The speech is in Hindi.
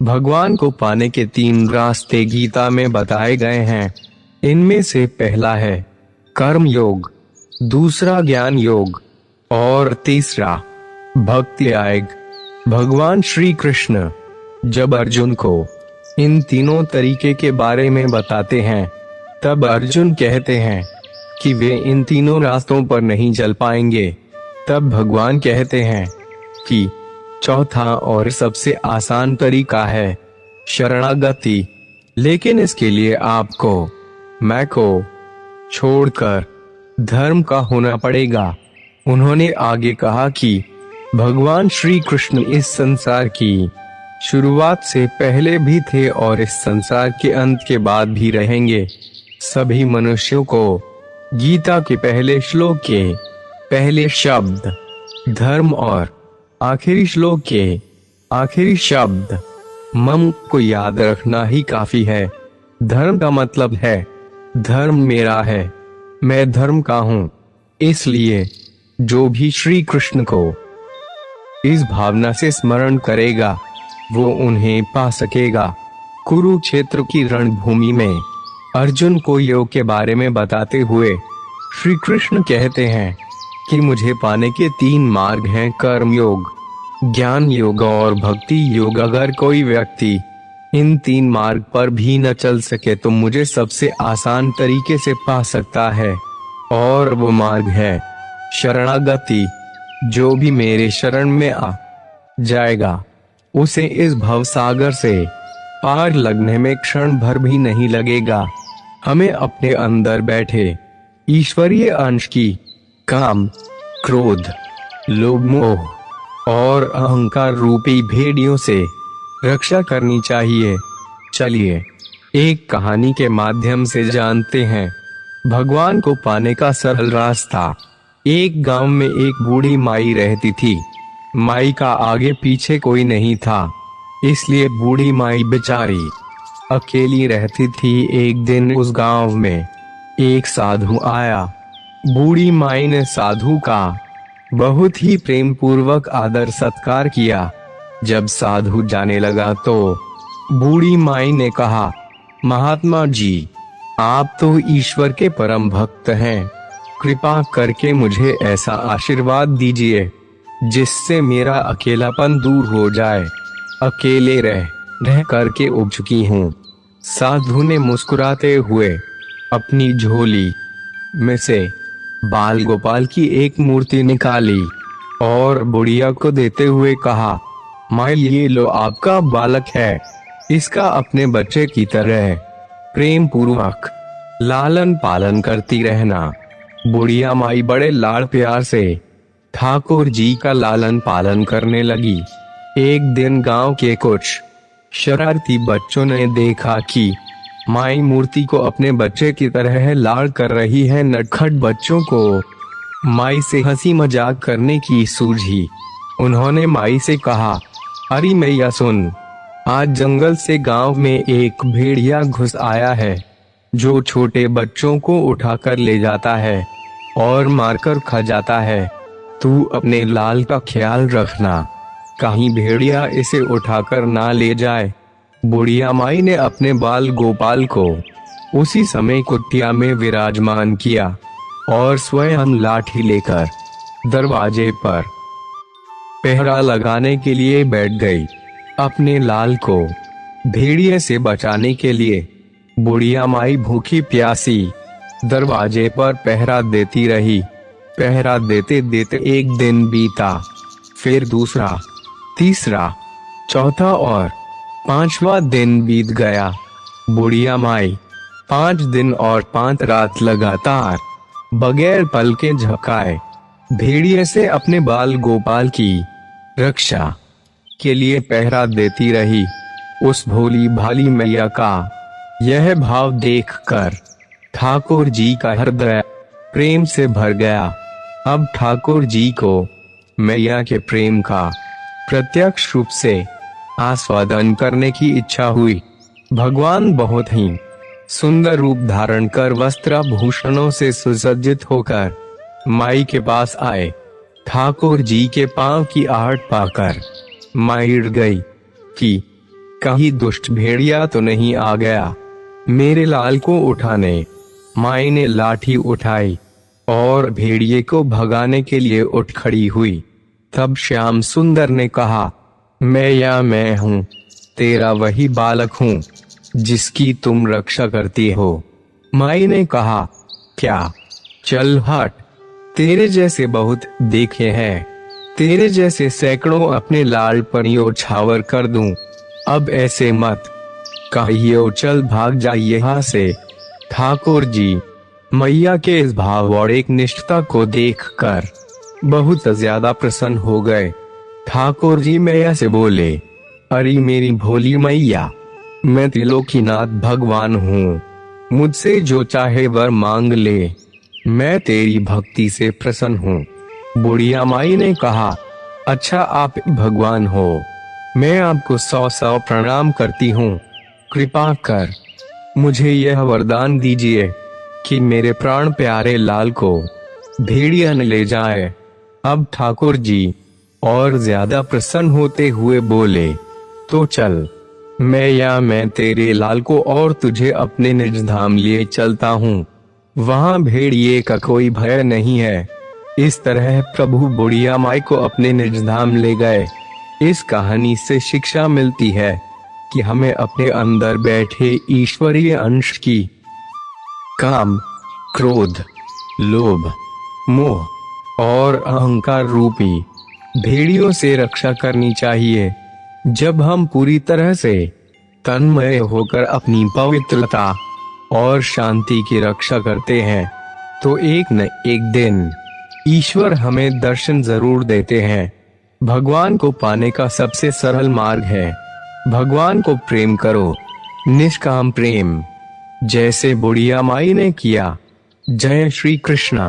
भगवान को पाने के 3 रास्ते गीता में बताए गए हैं। इनमें से पहला है कर्म योग, दूसरा ज्ञान योग और तीसरा भक्ति योग। भगवान श्री कृष्ण जब अर्जुन को इन तीनों तरीके के बारे में बताते हैं, तब अर्जुन कहते हैं कि वे इन तीनों रास्तों पर नहीं चल पाएंगे। तब भगवान कहते हैं कि चौथा और सबसे आसान तरीका है शरणागति, लेकिन इसके लिए आपको मैं को छोड़कर धर्म का होना पड़ेगा। उन्होंने आगे कहा कि भगवान श्री कृष्ण इस संसार की शुरुआत से पहले भी थे और इस संसार के अंत के बाद भी रहेंगे। सभी मनुष्यों को गीता के पहले श्लोक के पहले शब्द धर्म और आखिरी श्लोक के आखिरी शब्द मम को याद रखना ही काफी है। धर्म का मतलब है धर्म मेरा है, मैं धर्म का हूं। इसलिए जो भी श्री कृष्ण को इस भावना से स्मरण करेगा वो उन्हें पा सकेगा। कुरुक्षेत्र की रणभूमि में अर्जुन को योग के बारे में बताते हुए श्री कृष्ण कहते हैं कि मुझे पाने के 3 मार्ग हैं, कर्म योग, ज्ञान योग और भक्ति योग। अगर कोई व्यक्ति इन 3 मार्ग पर भी न चल सके तो मुझे सबसे आसान तरीके से पा सकता है, और वो मार्ग है शरणागति। जो भी मेरे शरण में आ जाएगा उसे इस भवसागर से पार लगने में क्षण भर भी नहीं लगेगा। हमें अपने अंदर बैठे ईश्वरीय अंश की काम, क्रोध, लोभ, मोह और अहंकार रूपी भेड़ियों से रक्षा करनी चाहिए। चलिए एक कहानी के माध्यम से जानते हैं भगवान को पाने का सरल रास्ता। एक गांव में एक बूढ़ी माई रहती थी। माई का आगे पीछे कोई नहीं था, इसलिए बूढ़ी माई बेचारी अकेली रहती थी। एक दिन उस गांव में एक साधु आया। बूढ़ी माई ने साधु का बहुत ही प्रेम पूर्वक आदर सत्कार किया। जब साधु जाने लगा तो बूढ़ी माई ने कहा, महात्मा जी, आप तो ईश्वर के परम भक्त हैं, कृपा करके मुझे ऐसा आशीर्वाद दीजिए जिससे मेरा अकेलापन दूर हो जाए। अकेले रह करके उब चुकी हूँ। साधु ने मुस्कुराते हुए अपनी झोली में से बाल गोपाल की एक मूर्ति निकाली और बुढ़िया को देते हुए कहा, माँ ये लो आपका बालक है, इसका अपने बच्चे की तरह प्रेम पूर्वक लालन पालन करती रहना। बुढ़िया माई बड़े लाड़ प्यार से ठाकुर जी का लालन पालन करने लगी। एक दिन गांव के कुछ शरारती बच्चों ने देखा कि माई मूर्ति को अपने बच्चे की तरह लाड़ कर रही है। नटखट बच्चों को माई से हंसी मजाक करने की सूझी। उन्होंने माई से कहा, अरे मैया सुन, आज जंगल से गांव में एक भेड़िया घुस आया है जो छोटे बच्चों को उठाकर ले जाता है और मारकर खा जाता है। तू अपने लाल का ख्याल रखना, कहीं भेड़िया इसे उठाकर ना ले जाए। बुढ़िया माई ने अपने बाल गोपाल को उसी समय कुटिया में विराजमान किया और स्वयं लाठी लेकर दरवाजे पर पहरा लगाने के लिए बैठ गई। अपने लाल को भेड़िए से बचाने के लिए बुढ़िया माई भूखी प्यासी दरवाजे पर पहरा देती रही। पहरा देते देते एक दिन बीता, फिर दूसरा, तीसरा, चौथा और 5वां दिन बीत गया। बुढ़िया माई 5 दिन और 5 रात लगातार बगैर पल के झपकाए भेड़िए से अपने बाल गोपाल की रक्षा के लिए पहरा देती रही। उस भोली भाली मैया का यह भाव देखकर ठाकुर जी का हृदय प्रेम से भर गया। अब ठाकुर जी को मैया के प्रेम का प्रत्यक्ष रूप से आस्वादन करने की इच्छा हुई। भगवान बहुत ही सुंदर रूप धारण कर वस्त्राभूषणों से सुसज्जित होकर माई के पास आए। ठाकुर जी के पांव की आहट पाकर माई गई कि कहीं दुष्ट भेड़िया तो नहीं आ गया मेरे लाल को उठाने। माई ने लाठी उठाई और भेड़िए को भगाने के लिए उठ खड़ी हुई। तब श्याम सुंदर ने कहा, मैं हूँ, तेरा वही बालक हूँ जिसकी तुम रक्षा करती हो। माई ने कहा, क्या? चल हट, तेरे जैसे बहुत देखे हैं, तेरे जैसे सैकड़ों अपने लाल पर न्योछावर कर दूं। अब ऐसे मत कहियो, चल भाग जा यहाँ से। ठाकुर जी मैया के इस भाव और एक निष्ठता को देखकर बहुत ज्यादा प्रसन्न हो गए। ठाकुर जी मैया से बोले, अरे मेरी भोली मैया, मैं त्रिलोकीनाथ भगवान हूँ, मुझसे जो चाहे वर मांग ले, मैं तेरी भक्ति से प्रसन्न हूँ। बुढ़िया माई ने कहा, अच्छा आप भगवान हो, मैं आपको 100 प्रणाम करती हूँ। कृपा कर मुझे यह वरदान दीजिए कि मेरे प्राण प्यारे लाल को भेड़िया न ले जाए। अब ठाकुर जी और ज्यादा प्रसन्न होते हुए बोले, तो चल, मैं तेरे लाल को और तुझे अपने निज धाम लिए चलता हूँ, वहाँ भेड़िए का कोई भय नहीं है। इस तरह प्रभु बुढ़िया माई को अपने निज धाम ले गए। इस कहानी से शिक्षा मिलती है कि हमें अपने अंदर बैठे ईश्वरीय अंश की काम, क्रोध, लोभ, मोह और अहंकार रूपी भेड़ियों से रक्षा करनी चाहिए। जब हम पूरी तरह से तन्मय होकर अपनी पवित्रता और शांति की रक्षा करते हैं तो एक न एक दिन ईश्वर हमें दर्शन जरूर देते हैं। भगवान को पाने का सबसे सरल मार्ग है भगवान को प्रेम करो, निष्काम प्रेम, जैसे बुढ़िया माई ने किया। जय श्री कृष्णा।